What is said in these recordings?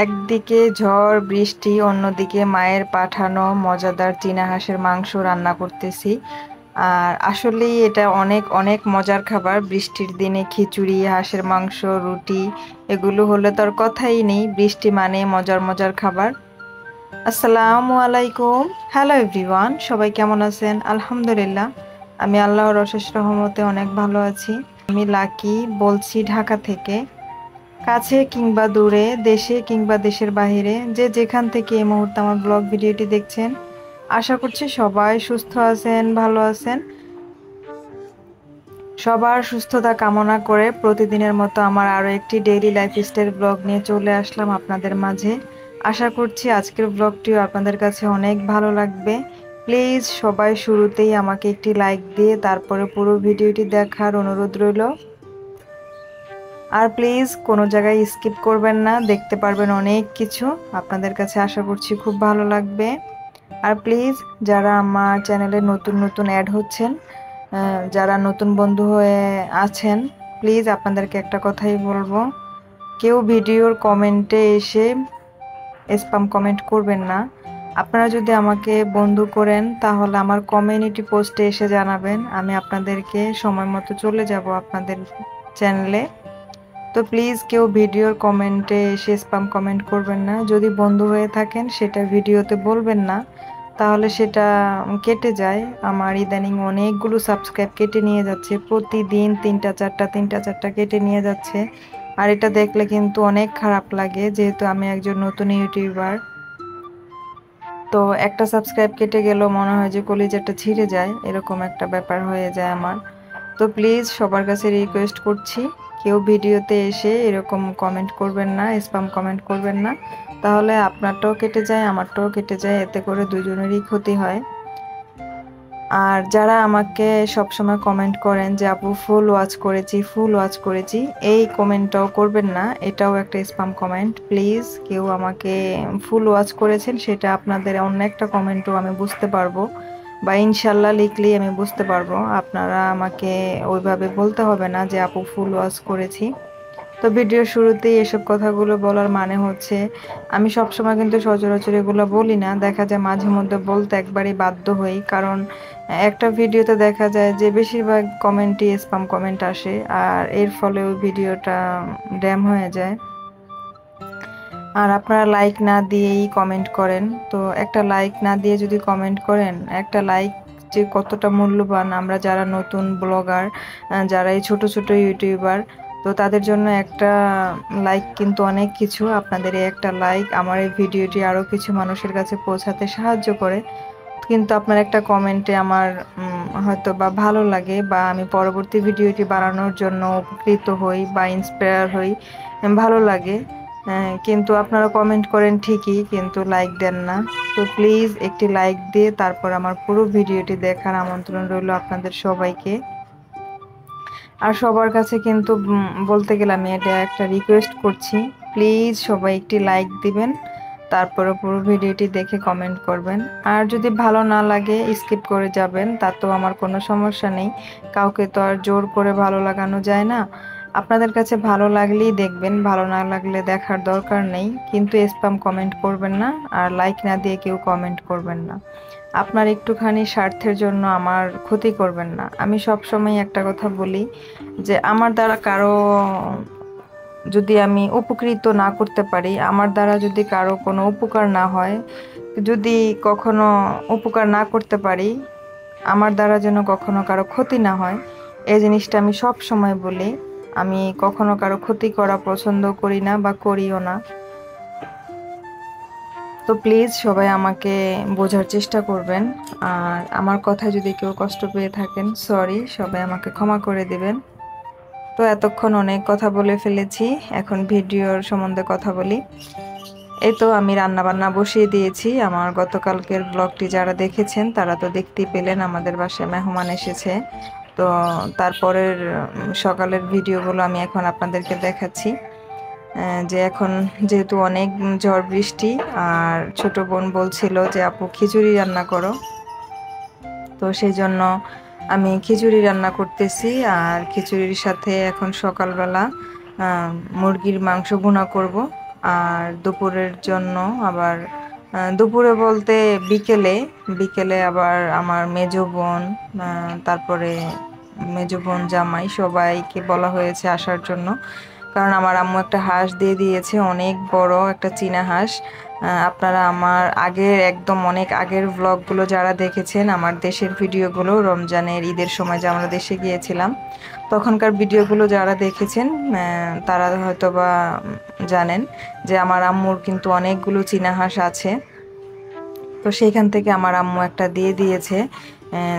একদিকে ঝড় বৃষ্টি, অন্যদিকে মায়ের পাঠানো মজাদার চীনা হাঁসের মাংস রান্না করতেছি। আর আসলেই এটা অনেক অনেক মজার খাবার। বৃষ্টির দিনে খিচুড়ি, হাঁসের মাংস, রুটি এগুলো হলে তো আর কথাই নেই। বৃষ্টি মানে মজার মজার খাবার। আসসালামু আলাইকুম। হ্যালো এভরিওয়ান, সবাই কেমন আছেন? আলহামদুলিল্লাহ, আমি আল্লাহর অশেষ রহমতে অনেক ভালো আছি। আমি লাকি, বলছি ঢাকা থেকে। কাছে কিংবা দূরে, দেশে কিংবা দেশের বাহিরে, যে যেখান থেকে এই মুহূর্তে আমার ব্লগ ভিডিওটি দেখছেন, আশা করছি সবাই সুস্থ আছেন, ভালো আছেন। সবার সুস্থতা কামনা করে প্রতিদিনের মতো আমার আরও একটি ডেইলি লাইফস্টাইল ব্লগ নিয়ে চলে আসলাম আপনাদের মাঝে। আশা করছি আজকের ব্লগটিও আপনাদের কাছে অনেক ভালো লাগবে। প্লিজ সবাই শুরুতেই আমাকে একটি লাইক দিয়ে তারপরে পুরো ভিডিওটি দেখার অনুরোধ রইল। আর প্লিজ কোনো জায়গায় স্কিপ করবেন না, দেখতে পারবেন অনেক কিছু। আপনাদের কাছে আশা করছি খুব ভালো লাগবে। আর প্লিজ যারা আমার চ্যানেলে নতুন নতুন অ্যাড হচ্ছেন, যারা নতুন বন্ধু হয়ে আছেন, প্লিজ আপনাদেরকে একটা কথাই বলবো, কেউ ভিডিওর কমেন্টে এসে স্প্যাম কমেন্ট করবেন না। আপনারা যদি আমাকে বন্ধু করেন তাহলে আমার কমিউনিটি পোস্টে এসে জানাবেন, আমি আপনাদেরকে সময় মতো চলে যাব আপনাদের চ্যানেলে। তো প্লিজ কেউ ভিডিওর কমেন্টে এসে স্প্যাম কমেন্ট করবেন না। যদি বন্ধু হয়ে থাকেন সেটা ভিডিওতে বলবেন না, তাহলে সেটা কেটে যায়। আমার ইদানিং অনেকগুলো সাবস্ক্রাইব কেটে নিয়ে যাচ্ছে, প্রতিদিন 3টা 4টা কেটে নিয়ে যাচ্ছে। আর এটা দেখলে কিন্তু অনেক খারাপ লাগে, যেহেতু আমি একজন নতুন ইউটিউবার। তো একটা সাবস্ক্রাইব কেটে গেলেও মনে হয় যে কলিজাটা ছিঁড়ে যায়, এরকম একটা ব্যাপার হয়ে যায় আমার। তো প্লিজ সবার কাছে রিকোয়েস্ট করছি, কেউ ভিডিওতে এসে এরকম কমেন্ট করবেন না, স্প্যাম কমেন্ট করবেন না, তাহলে আপনারটাও কেটে যায়, আমারটাও কেটে যায়, এতে করে দুজনেরই ক্ষতি হয়। আর যারা আমাকে সবসময় কমেন্ট করেন যে আপু ফুল ওয়াচ করেছি, এই কমেন্টটাও করবেন না, এটাও একটা স্প্যাম কমেন্ট। প্লিজ কেউ আমাকে ফুল ওয়াচ করেছেন সেটা আপনাদের অন্য একটা কমেন্টও আমি বুঝতে পারবো, বা ইনশাল্লাহ লিখলেই আমি বুঝতে পারবো। আপনারা আমাকে ওইভাবে বলতে হবে না যে আপু ফুল ওয়াচ করেছি। তো ভিডিওর শুরুতেই এসব কথাগুলো বলার মানে হচ্ছে, আমি সবসময় কিন্তু সচরাচর এগুলো বলি না, দেখা যায় মাঝে মধ্যে বলতে একবারই বাধ্য হই, কারণ একটা ভিডিওতে দেখা যায় যে বেশিরভাগ কমেন্টই স্প্যাম কমেন্ট আসে, আর এর ফলে ওই ভিডিওটা ড্যাম হয়ে যায়। আর আপনারা লাইক না দিয়েই কমেন্ট করেন, তো একটা লাইক না দিয়ে যদি কমেন্ট করেন, একটা লাইক যে কতটা মূল্যবান, আমরা যারা নতুন ব্লগার, যারা এই ছোট ছোট ইউটিউবার, তো তাদের জন্য একটা লাইক কিন্তু অনেক কিছু। আপনাদের এই একটা লাইক আমার এই ভিডিওটি আরও কিছু মানুষের কাছে পৌঁছাতে সাহায্য করে। কিন্তু আপনার একটা কমেন্টে আমার হয়তো বা ভালো লাগে, বা আমি পরবর্তী ভিডিওটি বানানোর জন্য উপকৃত হই বা ইন্সপায়ার হই, ভালো লাগে। কিন্তু আপনারা কমেন্ট করেন ঠিকই, কিন্তু লাইক দেন না। তো প্লিজ একটি লাইক দিয়ে তারপর আমার পুরো ভিডিওটি দেখার আমন্ত্রণ রইল আপনাদের সবাইকে। আর সবার কাছে কিন্তু বলতে গেলে আমি এটা একটা রিকোয়েস্ট করছি, প্লিজ সবাই একটি লাইক দিবেন, তারপরে পুরো ভিডিওটি দেখে কমেন্ট করবেন। আর যদি ভালো না লাগে স্কিপ করে যাবেন, তাতেও আমার কোনো সমস্যা নেই। কাউকে তো আর জোর করে ভালো লাগানো যায় না। আপনাদের কাছে ভালো লাগলেই দেখবেন, ভালো না লাগলে দেখার দরকার নেই। কিন্তু স্প্যাম কমেন্ট করবেন না, আর লাইক না দিয়ে কেউ কমেন্ট করবেন না। আপনার একটুখানি স্বার্থের জন্য আমার ক্ষতি করবেন না। আমি সবসময় একটা কথা বলি, যে আমার দ্বারা কারো যদি আমি উপকৃত না করতে পারি, আমার দ্বারা যদি কারো কোনো উপকার না হয়, যদি কখনো উপকার না করতে পারি, আমার দ্বারা যেন কখনো কারো ক্ষতি না হয়, এই জিনিসটা আমি সব সময় বলি। আমি কখনো কারো ক্ষতি করা পছন্দ করি না বা করিও না। তো প্লিজ সবাই আমাকে বোঝার চেষ্টা করবেন। আর আমার কথায় যদি কেউ কষ্ট পেয়ে থাকেন, সরি, সবাই আমাকে ক্ষমা করে দিবেন। তো এতক্ষণ অনেক কথা বলে ফেলেছি, এখন ভিডিওর সম্বন্ধে কথা বলি। এই তো আমি রান্না বান্না বসিয়ে দিয়েছি। আমার গতকালকের ব্লগটি যারা দেখেছেন তারা তো দেখতেই পেলেন, আমাদের বাসায় মেহমান এসেছে। তো তারপরের সকালের ভিডিওগুলো আমি এখন আপনাদেরকে দেখাচ্ছি। যে এখন যেহেতু অনেক ঝড় বৃষ্টি, আর ছোট বোন বলছিল যে আপু খিচুড়ি রান্না করো, তো সেই জন্য আমি খিচুড়ি রান্না করতেছি। আর খিচুড়ির সাথে এখন সকালবেলা মুরগির মাংস ভুনা করব। আর দুপুরের জন্য আবার দুপুরে বলতে বিকেলে বিকেলে আবার আমার মেজো বোন তারপরে মেজো বোন জামাই সবাইকে বলা হয়েছে আসার জন্য। কারণ আমার আম্মু একটা হাঁস দিয়ে দিয়েছে, অনেক বড় একটা চীনা হাঁস। আপনারা আমার আগের একদম অনেক আগের ব্লগগুলো যারা দেখেছেন, আমার দেশের ভিডিওগুলো রমজানের ঈদের সময় যে আমরা দেশে গিয়েছিলাম তখনকার ভিডিওগুলো যারা দেখেছেন তারা হয়তোবা জানেন যে আমার আম্মুর কিন্তু অনেকগুলো চীনা হাঁস আছে। তো সেইখান থেকে আমার আম্মু একটা দিয়ে দিয়েছে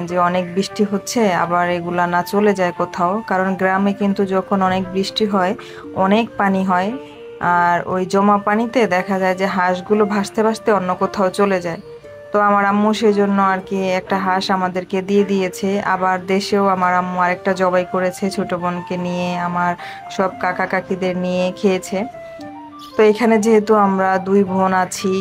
যে অনেক বৃষ্টি হচ্ছে আবার এগুলা না চলে যায় কোথাও, কারণ গ্রামে কিন্তু যখন অনেক বৃষ্টি হয় অনেক পানি হয়, আর ওই জমা পানিতে দেখা যায় যে হাঁসগুলো ভাসতে ভাসতে অন্য কোথাও চলে যায়। তো আমার আম্মু সেই জন্য আর কি একটা হাঁস আমাদেরকে দিয়ে দিয়েছে। আবার দেশেও আমার আম্মু আরেকটা জবাই করেছে, ছোট বোনকে নিয়ে আমার সব কাকা কাকিদের নিয়ে খেয়েছে। তো এখানে যেহেতু আমরা দুই বোন আছি,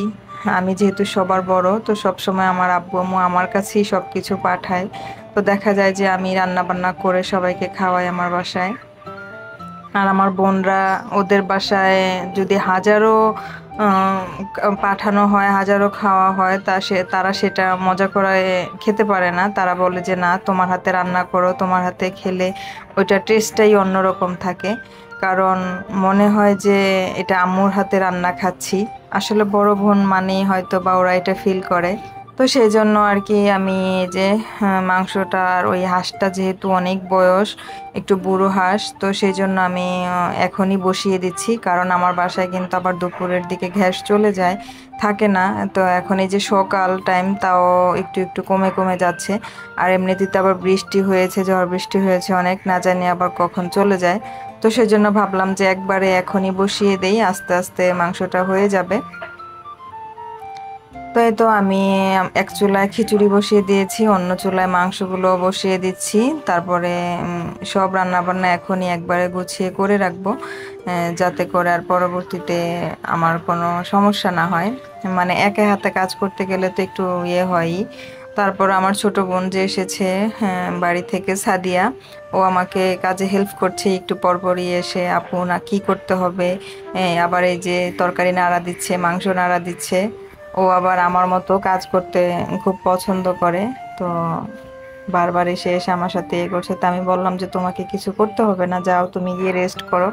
আমি যেহেতু সবার বড়, তো সব সময় আমার আব্বু আম্মু আমার কাছেই সব কিছু পাঠায়। তো দেখা যায় যে আমি রান্না বান্না করে সবাইকে খাওয়াই আমার বাসায়। আর আমার বোনরা ওদের বাসায় যদি হাজারো পাঠানো হয়, হাজারো খাওয়া হয়, তারা সেটা মজা করে খেতে পারে না। তারা বলে যে না, তোমার হাতে রান্না করো, তোমার হাতে খেলে ওইটা টেস্টটাই অন্যরকম থাকে। কারণ মনে হয় যে এটা আম্মুর হাতে রান্না খাচ্ছি। আসলে বড় বোন মানেই হয়তো বা ওরা এটা ফিল করে। তো সেই জন্য আর কি আমি এই যে মাংসটা আর ওই হাঁসটা যেহেতু অনেক বয়স, একটু বুড়ো হাঁস, তো সেই জন্য আমি এখনই বসিয়ে দিচ্ছি। কারণ আমার বাসায় কিন্তু আবার দুপুরের দিকে গ্যাস চলে যায়, থাকে না। তো এখন এই যে সকাল টাইম, তাও একটু একটু কমে কমে যাচ্ছে। আর এমনিতে আবার বৃষ্টি হয়েছে, ঝড় বৃষ্টি হয়েছে অনেক, না জানি আবার কখন চলে যায়। তো সেই জন্য ভাবলাম যে একবারে এখনই বসিয়ে দেই, আস্তে আস্তে মাংসটা হয়ে যাবে। তো এই তো আমি এক চুলায় খিচুড়ি বসিয়ে দিয়েছি, অন্য চুলায় মাংসগুলো বসিয়ে দিচ্ছি। তারপরে সব রান্না বান্না এখনই একবারে গুছিয়ে করে রাখবো, যাতে করে আর পরবর্তীতে আমার কোনো সমস্যা না হয়। মানে একা হাতে কাজ করতে গেলে তো একটু ইয়ে হয়ই। তারপর আমার ছোট বোন যে এসেছে বাড়ি থেকে, সাদিয়া, ও আমাকে কাজে হেল্প করছে একটু পরপরই এসে, আপু না কি করতে হবে, আবার এই যে তরকারি নাড়া দিচ্ছে, মাংস নাড়া দিচ্ছে। ও আবার আমার মতো কাজ করতে খুব পছন্দ করে। তো বারবার এসে এসে আমার সাথে এ করছে। তো আমি বললাম যে তোমাকে কিছু করতে হবে না, যাও তুমি গিয়ে রেস্ট করো।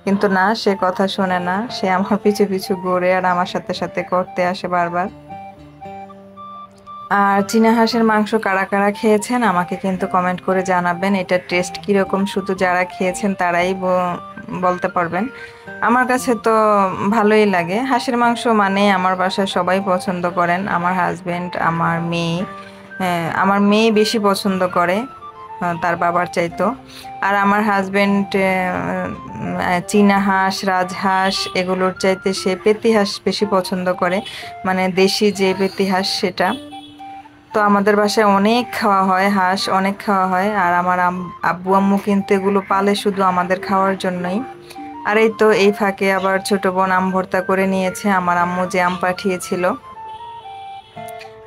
কিন্তু না, সে কথা শোনে না, সে আমার পিছু পিছু ঘুরে আর আমার সাথে সাথে করতে আসে বারবার। আর চীনা হাঁসের মাংস কারা কারা খেয়েছেন আমাকে কিন্তু কমেন্ট করে জানাবেন, এটার টেস্ট কীরকম শুধু যারা খেয়েছেন তারাই বলতে পারবেন। আমার কাছে তো ভালোই লাগে হাঁসের মাংস, মানে আমার বাসায় সবাই পছন্দ করেন, আমার হাজবেন্ড, আমার মেয়ে। হ্যাঁ, আমার মেয়ে বেশি পছন্দ করে তার বাবার চাইতো। আর আমার হাজবেন্ড চীনা হাঁস, রাজহাঁস এগুলোর চাইতে সে পেতি হাঁস বেশি পছন্দ করে, মানে দেশি যে পেতি হাঁস সেটা। তো আমাদের বাসায় অনেক খাওয়া হয় হাঁস, অনেক খাওয়া হয়। আর আমার আব্বু আম্মু কিন্তু এগুলো পালে শুধু আমাদের খাওয়ার জন্যই। আর এই তো এই ফাঁকে আবার ছোট বোন আম ভর্তা করে নিয়েছে, আমার আম্মু যে আম পাঠিয়েছিল।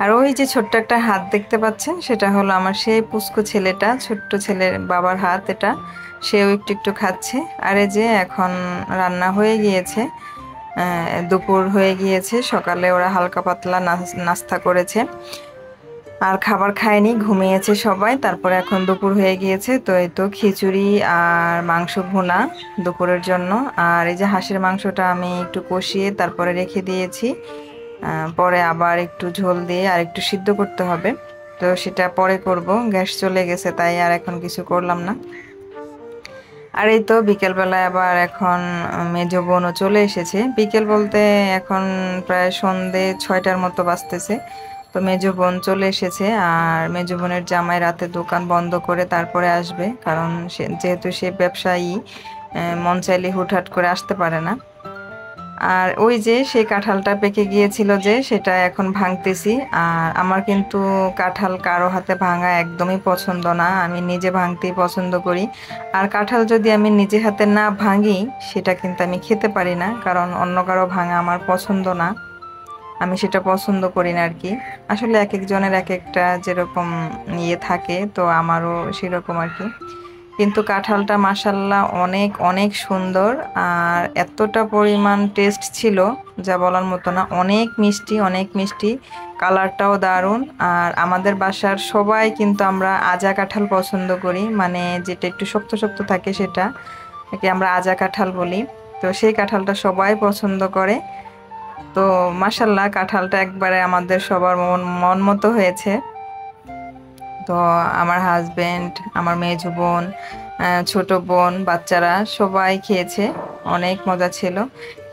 আর ওই যে ছোট্ট একটা হাত দেখতে পাচ্ছেন, সেটা হলো আমার সেই পুচকু ছেলেটা, ছোট্ট ছেলের বাবার হাত এটা। সেও একটু একটু খাচ্ছে। আর এই যে এখন রান্না হয়ে গিয়েছে, দুপুর হয়ে গিয়েছে, সকালে ওরা হালকা পাতলা নাস্তা করেছে আর খাবার খায়নি, ঘুমিয়েছে সবাই। তারপরে এখন দুপুর হয়ে গিয়েছে, তো এই তো খিচুড়ি আর মাংস ভুনা দুপুরের জন্য। আর এই যে হাঁসের মাংসটা আমি একটু কষিয়ে তারপরে রেখে দিয়েছি, পরে আবার একটু ঝোল দিয়ে আর একটু সিদ্ধ করতে হবে। তো সেটা পরে করব, গ্যাস চলে গেছে তাই আর এখন কিছু করলাম না। আর এই তো বিকেলবেলায় আবার এখন মেজো বোনও চলে এসেছে। বিকেল বলতে এখন প্রায় সন্ধে 6টার মতো বাজতেছে। তো মেজো বোন চলে এসেছে, আর মেজো বোনের জামাই রাতে দোকান বন্ধ করে তারপরে আসবে, কারণ যেহেতু সে ব্যবসায়ী, মন চাইলে হুটহাট করে আসতে পারে না। আর ওই যে সেই কাঁঠালটা পেকে গিয়েছিল যে, সেটা এখন ভাঙতেছি। আর আমার কিন্তু কাঁঠাল কারো হাতে ভাঙা একদমই পছন্দ না, আমি নিজে ভাঙতেই পছন্দ করি। আর কাঁঠাল যদি আমি নিজে হাতে না ভাঙি সেটা কিন্তু আমি খেতে পারি না, কারণ অন্য কারো ভাঙা আমার পছন্দ না, আমি সেটা পছন্দ করি না আর কি। আসলে এক একজনের এক একটা যেরকম ইয়ে থাকে, তো আমারও সেরকম আর কি। কিন্তু কাঁঠালটা মাশাল্লাহ অনেক অনেক সুন্দর, আর এতটা পরিমাণ টেস্ট ছিল যা বলার মতো না। অনেক মিষ্টি, অনেক মিষ্টি, কালারটাও দারুণ। আর আমাদের বাসার সবাই কিন্তু আমরা আজা কাঁঠাল পছন্দ করি, মানে যেটা একটু শক্ত শক্ত থাকে সেটা কি আমরা আজা কাঁঠাল বলি। তো সেই কাঁঠালটা সবাই পছন্দ করে। তো মাশাল্লাহ কাঁঠালটা একবারে আমাদের সবার মন মন মতো হয়েছে। তো আমার হাজবেন্ড, আমার মেজো বোন, ছোট বোন, বাচ্চারা সবাই খেয়েছে, অনেক মজা ছিল।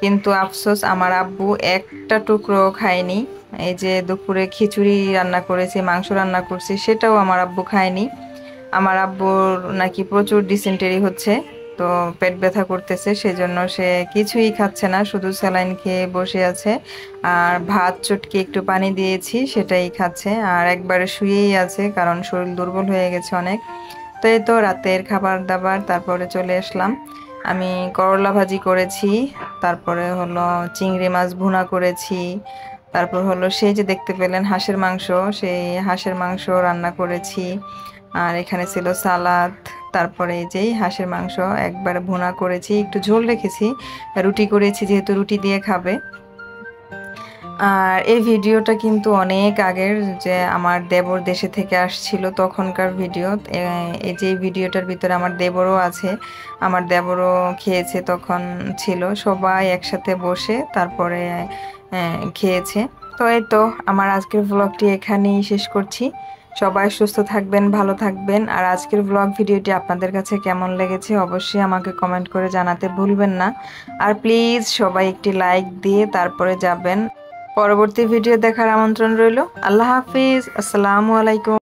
কিন্তু আফসোস আমার আব্বু একটা টুকরো খায়নি। এই যে দুপুরে খিচুড়ি রান্না করেছি, মাংস রান্না করছি, সেটাও আমার আব্বু খায়নি। আমার আব্বুর নাকি প্রচুর ডিসেন্টারি হচ্ছে, তো পেট ব্যথা করতেছে, সেজন্য সে কিছুই খাচ্ছে না, শুধু স্যালাইন খেয়ে বসে আছে। আর ভাত চটকে একটু পানি দিয়েছি, সেটাই খাচ্ছে, আর একবারে শুয়েই আছে কারণ শরীর দুর্বল হয়ে গেছে অনেক। তো এই তো রাতের খাবার দাবার, তারপরে চলে আসলাম। আমি করলা ভাজি করেছি, তারপরে হলো চিংড়ি মাছ ভুনা করেছি, তারপর হলো সেই যে দেখতে পেলেন হাঁসের মাংস, সেই হাঁসের মাংস রান্না করেছি। আর এখানে ছিল সালাদ, তারপরে এই যেই হাঁসের মাংস একবারে ভুনা করেছি, একটু ঝোল রেখেছি, রুটি করেছি যেহেতু রুটি দিয়ে খাবে। আর এই ভিডিওটা কিন্তু অনেক আগের, যে আমার দেবর দেশে থেকে আসছিল তখনকার ভিডিও। এই যে ভিডিওটার ভিতরে আমার দেবরও আছে, আমার দেবরও খেয়েছে, তখন ছিল সবাই একসাথে বসে তারপরে খেয়েছে। তো এই তো আমার আজকের ব্লগটি এখানেই শেষ করছি। সবাই সুস্থ থাকবেন, ভালো থাকবেন। আর আজকের ব্লগ ভিডিওটি আপনাদের কাছে কেমন লেগেছে অবশ্যই আমাকে কমেন্ট করে জানাতে ভুলবেন না। আর প্লিজ সবাই একটি লাইক দিয়ে তারপরে যাবেন। পরবর্তী ভিডিও দেখার আমন্ত্রণ রইল। আল্লাহ হাফিজ, আসসালামু আলাইকুম।